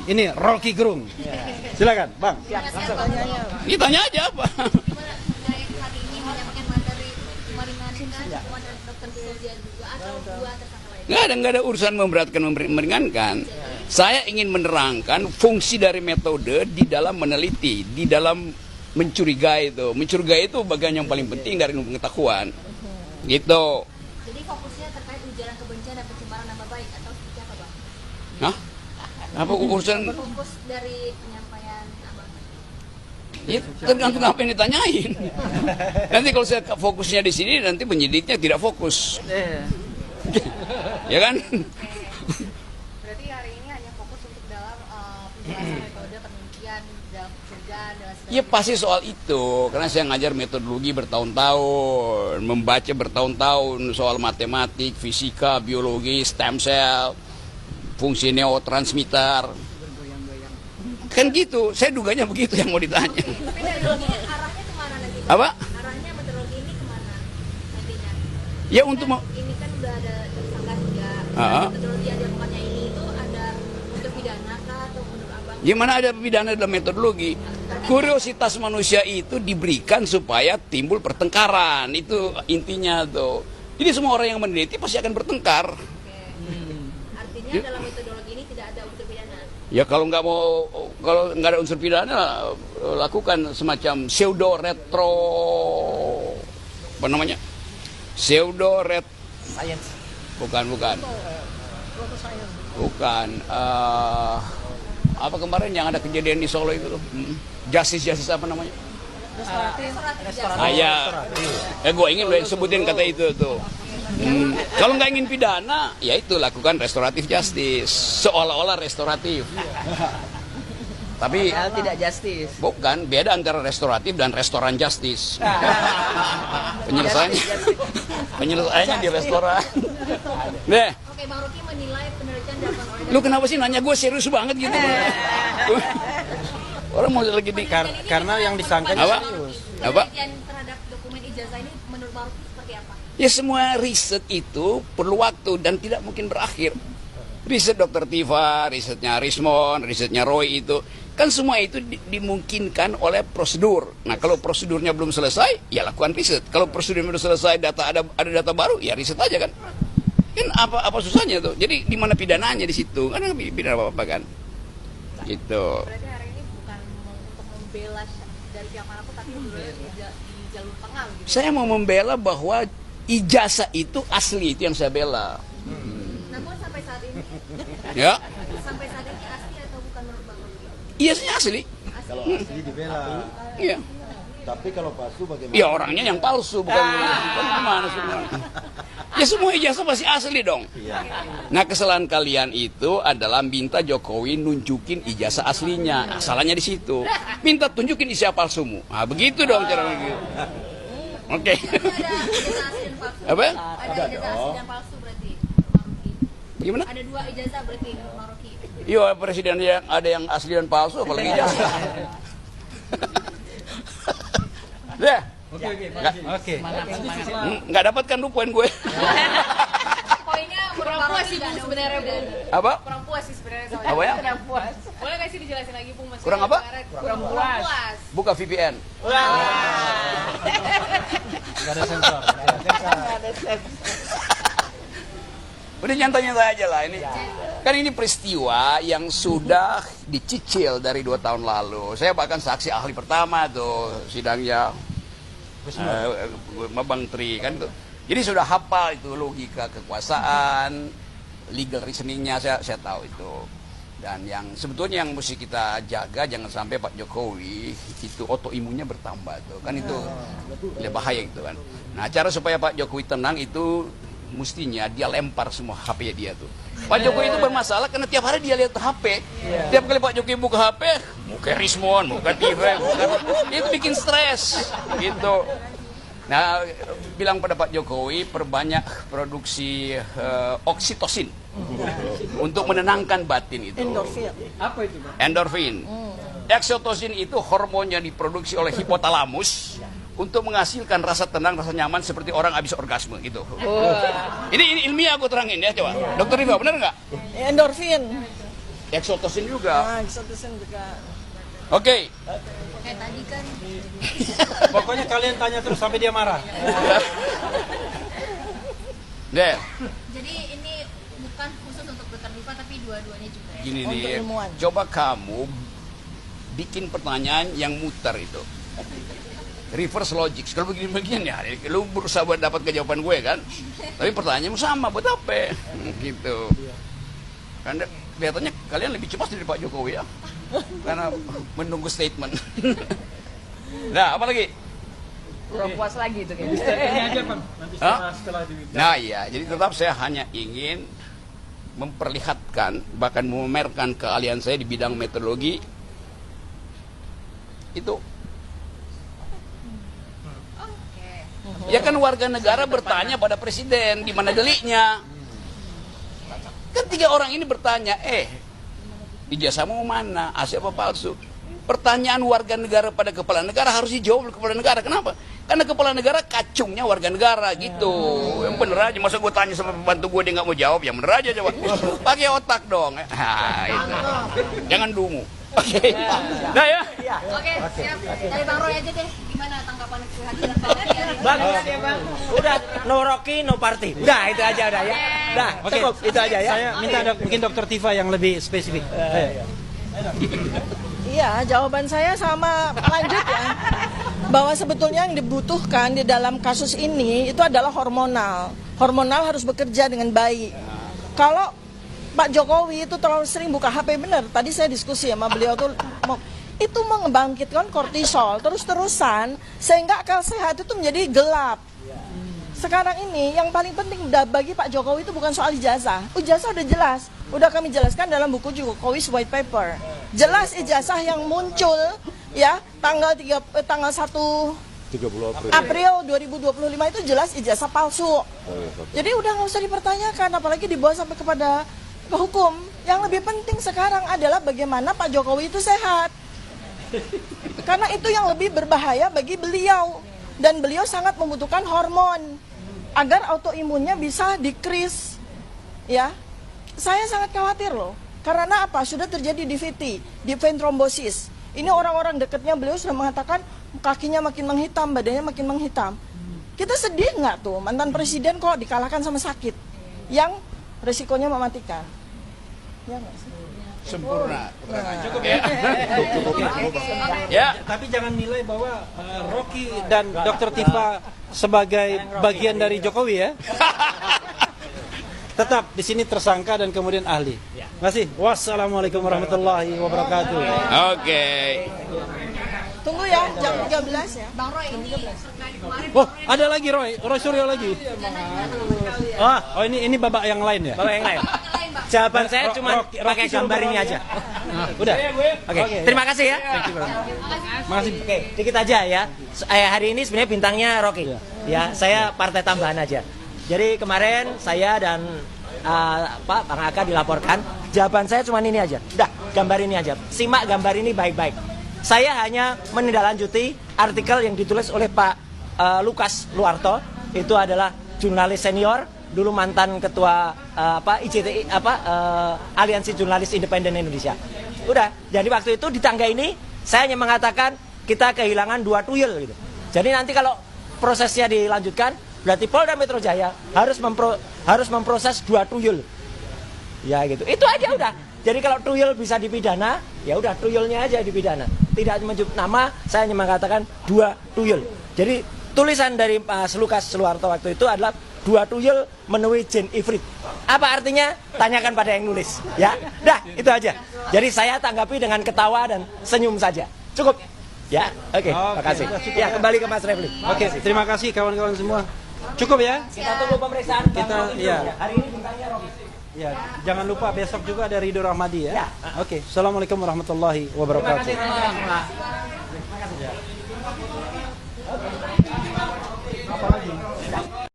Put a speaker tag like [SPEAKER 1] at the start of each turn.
[SPEAKER 1] Ini Rocky Gerung. Silakan, Bang.
[SPEAKER 2] Ditanya aja apa.
[SPEAKER 3] Gimana dari hari ini menyampaikan materi meringankan hukuman dari dokter Firdian juga atau dua tersangka lain?
[SPEAKER 2] Nggak ada urusan memberatkan meringankan. Saya ingin menerangkan fungsi dari metode di dalam meneliti, di dalam mencurigai itu. Mencurigai itu bagian yang paling penting dari pengetahuan. Gitu.
[SPEAKER 3] Jadi fokusnya terkait ujaran kebencian dan pencemaran nama baik atau seperti apa, Bang?
[SPEAKER 2] Hah? Apa urusan?
[SPEAKER 3] Fokus dari penyampaian Abang.
[SPEAKER 2] Ya, tergantung apa yang ditanyain. Nanti kalau saya fokusnya di sini, nanti penyidiknya tidak fokus. Ya kan?
[SPEAKER 3] Berarti hari ini hanya fokus untuk dalam penjelasan metode penelitian dalam pencegahan dan segala
[SPEAKER 2] Ya pasti soal itu, karena saya ngajar metodologi bertahun-tahun, membaca bertahun-tahun soal matematik, fisika, biologi, stem cell, fungsi neurotransmitter. Kan gitu, saya duganya begitu yang mau ditanya.
[SPEAKER 3] Tapi metodologinya arahnya kemana nanti, Bang?
[SPEAKER 2] Apa?
[SPEAKER 3] Arahnya metodologi ini kemana nantinya?
[SPEAKER 2] Ya untuk
[SPEAKER 3] Ini kan udah ada tersangka juga.
[SPEAKER 2] Ah.
[SPEAKER 3] Metodologi yang dilakukannya ini itu ada untuk pidana kah atau menurut Abang?
[SPEAKER 2] gimana ada pidana dalam metodologi? Kuriositas manusia itu diberikan supaya timbul pertengkaran, itu intinya tuh. Jadi semua orang yang meneliti pasti akan bertengkar.
[SPEAKER 3] Artinya
[SPEAKER 2] Ya.
[SPEAKER 3] dalam metodologi ini tidak ada unsur pidana.
[SPEAKER 2] Ya kalau nggak ada unsur pidana, lakukan semacam pseudo retro, apa namanya? Pseudo ret, bukan. Apa kemarin yang ada kejadian di Solo itu loh? Justice apa namanya? Gue ingin lo yang sebutin kata itu tuh. Kalau nggak ingin pidana, ya itu lakukan restoratif justice, seolah-olah restoratif. Tapi
[SPEAKER 4] tidak justice.
[SPEAKER 2] bukan, beda antara restoratif dan restoran justice. Penyelesaiannya di restoran. Deh,
[SPEAKER 3] Oke, Bang Rocky menilai penelitian dalam
[SPEAKER 2] lu kenapa sih nanya gue serius banget gitu? Orang mau lagi di
[SPEAKER 1] Karena yang disangkanya
[SPEAKER 2] Apa?
[SPEAKER 1] serius.
[SPEAKER 2] Apa?
[SPEAKER 3] penelitian terhadap dokumen ijazah ini menurut Bang Rocky seperti apa?
[SPEAKER 2] Ya semua riset itu perlu waktu dan tidak mungkin berakhir. Riset Dr. Tifa, risetnya Rismon, risetnya Roy itu kan semua itu dimungkinkan oleh prosedur. Nah kalau prosedurnya belum selesai, ya lakukan riset. Kalau prosedurnya belum selesai, ada data baru, ya riset aja kan. Kan apa susahnya tuh? Jadi di mana pidananya di situ? Kan nggak pidana apa-apa kan? Gitu.
[SPEAKER 3] Berarti hari ini bukan untuk membela dari pihak manapun, tapi sebenarnya di jalur tengah gitu.
[SPEAKER 2] Saya mau membela bahwa ijazah itu asli, itu yang saya bela.
[SPEAKER 3] Namun sampai saat ini,
[SPEAKER 2] Ya,
[SPEAKER 3] asli atau bukan menurut Bang Rocky?
[SPEAKER 2] ijazahnya asli.
[SPEAKER 1] Kalau asli dibela.
[SPEAKER 2] Iya.
[SPEAKER 1] Tapi kalau palsu bagaimana?
[SPEAKER 2] Ya orangnya yang palsu, bukan gimana semua. Ya semua ijazah pasti asli dong. Nah kesalahan kalian itu adalah minta Jokowi nunjukin ijazah aslinya. Nah, salahnya di situ. Minta tunjukin ijazah palsumu. Nah begitu dong cara begitu. Oke.
[SPEAKER 3] Ada ijazah asli dan palsu.
[SPEAKER 2] Apa?
[SPEAKER 3] Ada ijazah asli dan palsu berarti Bang Rocky.
[SPEAKER 2] Gimana?
[SPEAKER 3] Ada dua ijazah berarti Bang Rocky.
[SPEAKER 2] Iya presiden yang ada yang asli dan palsu, apalagi ijazah. Deh.
[SPEAKER 1] Oke.
[SPEAKER 2] Nggak dapatkan lu poin gue.
[SPEAKER 3] Poinnya kurang puas sih Bung sebenarnya, Bung.
[SPEAKER 2] Apa?
[SPEAKER 3] Kurang puas sih sebenarnya soalnya.
[SPEAKER 2] Apa ya?
[SPEAKER 4] Kurang puas.
[SPEAKER 3] Boleh nggak sih dijelasin lagi, Bung? Maksudnya
[SPEAKER 2] Kurang apa?
[SPEAKER 3] Kurang puas.
[SPEAKER 2] Buka VPN.
[SPEAKER 1] Nggak ada sensor.
[SPEAKER 2] Udah nyantai-nyantai aja lah ini. Kan ini peristiwa yang sudah dicicil dari 2 tahun lalu. Saya bahkan saksi ahli pertama tuh sidangnya Bang Tri kan tuh. Jadi sudah hafal itu logika kekuasaan, legal reasoningnya saya tahu itu. Dan yang sebetulnya yang mesti kita jaga jangan sampai Pak Jokowi itu autoimunnya bertambah tuh. Kan itu bahaya gitu kan. Nah, cara supaya Pak Jokowi tenang itu mestinya dia lempar semua HP dia tuh. Pak Jokowi itu bermasalah karena tiap hari dia lihat HP. Tiap kali Pak Jokowi buka HP, muka Rismon, muka TV, itu bikin stres gitu. Nah, bilang pada Pak Jokowi perbanyak produksi oksitosin untuk menenangkan batin itu.
[SPEAKER 4] Endorfin. Apa itu, Bang?
[SPEAKER 2] Endorfin. Oksitosin itu hormon yang diproduksi oleh hipotalamus untuk menghasilkan rasa tenang, rasa nyaman seperti orang habis orgasme gitu. Ini ilmiah aku terangin ya, coba. Dokter Riva, benar nggak?
[SPEAKER 4] Endorfin.
[SPEAKER 2] Exotosin juga.
[SPEAKER 5] Exotosin juga.
[SPEAKER 2] Oke.
[SPEAKER 3] Kayak tadi kan
[SPEAKER 1] Pokoknya kalian tanya terus sampai dia marah.
[SPEAKER 2] Deh,
[SPEAKER 3] jadi ini bukan khusus untuk Dr. Diva tapi dua-duanya juga ya.
[SPEAKER 2] gini
[SPEAKER 5] Untuk
[SPEAKER 2] nih.
[SPEAKER 5] ilmuwan.
[SPEAKER 2] Coba kamu bikin pertanyaan yang muter itu. Reverse logic. Kalau begini-begini ya, lu berusaha buat dapat jawaban gue kan. Tapi pertanyaanmu sama, buat apa? Gitu. Karena kelihatannya kalian lebih cepat dari Pak Jokowi ya. Karena menunggu statement. Nah, apa lagi?
[SPEAKER 5] Kurang puas lagi itu kayaknya.
[SPEAKER 1] Ini aja Bang. Nanti
[SPEAKER 2] Hah?
[SPEAKER 1] setelah di
[SPEAKER 2] Nah iya, jadi tetap saya hanya ingin memperlihatkan, bahkan memamerkan keahlian saya di bidang metodologi itu.
[SPEAKER 3] Oke.
[SPEAKER 2] Ya kan warga negara bertanya pada presiden, di mana deliknya? Kan 3 orang ini bertanya, ijazahmu mana? Asli apa palsu? Pertanyaan warga negara pada kepala negara harus dijawab oleh kepala negara. Kenapa? Karena kepala negara kacungnya warga negara gitu. Yang bener aja, masa gue tanya sama pembantu gue dia nggak mau jawab, yang bener aja coba. Pakai otak dong. Nah, itu. Jangan dungu. Oke. Nah ya.
[SPEAKER 3] Oke, siap. Dari Bang Roy aja deh. Gimana tanggapan kehadiran Bang Roy hari ini?
[SPEAKER 6] Bagus ya Bang. Udah no Rocky no party. Udah itu aja udah ya. Udah
[SPEAKER 1] Oke,
[SPEAKER 6] cukup itu aja ya.
[SPEAKER 1] Saya minta mungkin Dokter Tifa yang lebih spesifik.
[SPEAKER 5] Iya, jawaban saya sama lanjut ya. Bahwa sebetulnya yang dibutuhkan di dalam kasus ini itu adalah hormonal. Hormonal harus bekerja dengan baik. Kalau Pak Jokowi itu terlalu sering buka HP, benar. Tadi saya diskusi sama beliau tuh itu membangkitkan kortisol terus-terusan sehingga akal sehat itu menjadi gelap. Sekarang ini yang paling penting bagi Pak Jokowi itu bukan soal ijazah. Ijazah udah jelas, udah kami jelaskan dalam buku Jokowi's White Paper. Jelas ijazah yang muncul ya tanggal 1 April 2025 itu jelas ijazah palsu. Jadi udah nggak usah dipertanyakan, apalagi dibawa sampai kepada ke hukum. Yang lebih penting sekarang adalah bagaimana Pak Jokowi itu sehat. Karena itu yang lebih berbahaya bagi beliau. Dan beliau sangat membutuhkan hormon agar autoimunnya bisa decrease. Ya, saya sangat khawatir loh. Karena apa? Sudah terjadi DVT, deep vein thrombosis. Ini orang-orang dekatnya beliau sudah mengatakan kakinya makin menghitam, badannya makin menghitam. Kita sedih nggak tuh mantan presiden kok dikalahkan sama sakit yang resikonya mematikan? Ya nggak sih?
[SPEAKER 2] Sempurna.
[SPEAKER 1] Cukup
[SPEAKER 2] Ya.
[SPEAKER 1] Ya, tapi jangan nilai bahwa Rocky dan Dokter Tifa sebagai bagian dari Jokowi ya. Tetap di sini tersangka dan kemudian ahli. Terima kasih. Wassalamualaikum warahmatullahi wabarakatuh.
[SPEAKER 2] Oke.
[SPEAKER 5] Tunggu ya, jam 13 ya.
[SPEAKER 3] Bang Roy ini terkait kemarin
[SPEAKER 1] Oh, ada lagi Roy Suryo lagi. Oh, ini babak yang lain ya.
[SPEAKER 6] Bapak yang lain.
[SPEAKER 3] lain, Bang.
[SPEAKER 6] Jawaban saya cuma
[SPEAKER 1] Rocky
[SPEAKER 6] pakai
[SPEAKER 1] suruh
[SPEAKER 6] gambar ini
[SPEAKER 1] Rocky
[SPEAKER 6] aja.
[SPEAKER 1] Udah.
[SPEAKER 6] Oke, terima kasih ya.
[SPEAKER 1] Makasih.
[SPEAKER 6] Oke, dikit aja ya. Hari ini sebenarnya bintangnya Rocky. Ya, saya partai tambahan aja. Jadi kemarin saya dan Pak Bang Aka dilaporkan. Jawaban saya cuma ini aja. Udah, gambar ini aja. Simak gambar ini baik-baik. Saya hanya menindaklanjuti artikel yang ditulis oleh Pak Lukas Luarto. Itu adalah jurnalis senior, dulu mantan ketua IJTI Aliansi Jurnalis Independen Indonesia. Udah, jadi waktu itu di tangga ini saya hanya mengatakan kita kehilangan 2 tuyul gitu. Jadi nanti kalau prosesnya dilanjutkan, berarti Polda Metro Jaya harus memproses 2 tuyul. Ya gitu. Itu aja udah. Jadi kalau tuyul bisa dipidana, ya udah tuyulnya aja dipidana. Tidak menyebut nama, saya hanya mengatakan 2 tuyul. Jadi tulisan dari Pak Lukas Luarto waktu itu adalah 2 tuyul menemui jin ifrit. Apa artinya? Tanyakan pada yang nulis. Ya, dah itu aja. Jadi saya tanggapi dengan ketawa dan senyum saja. Cukup. Ya, oke. Makasih. Ya, kembali ke Mas Refli.
[SPEAKER 1] Oke, terima kasih kawan-kawan semua. Cukup ya?
[SPEAKER 6] Kita tunggu pemeriksaan.
[SPEAKER 1] Kita,
[SPEAKER 6] Rocky
[SPEAKER 1] ya.
[SPEAKER 6] dulu ya. Hari ini bintangnya Rocky.
[SPEAKER 1] Ya, jangan lupa besok juga ada Ridho Rahmadi ya.
[SPEAKER 6] Ya.
[SPEAKER 1] Oke, assalamualaikum warahmatullahi
[SPEAKER 6] Terima
[SPEAKER 1] wabarakatuh.
[SPEAKER 6] kasih teman-teman.
[SPEAKER 1] Apa lagi?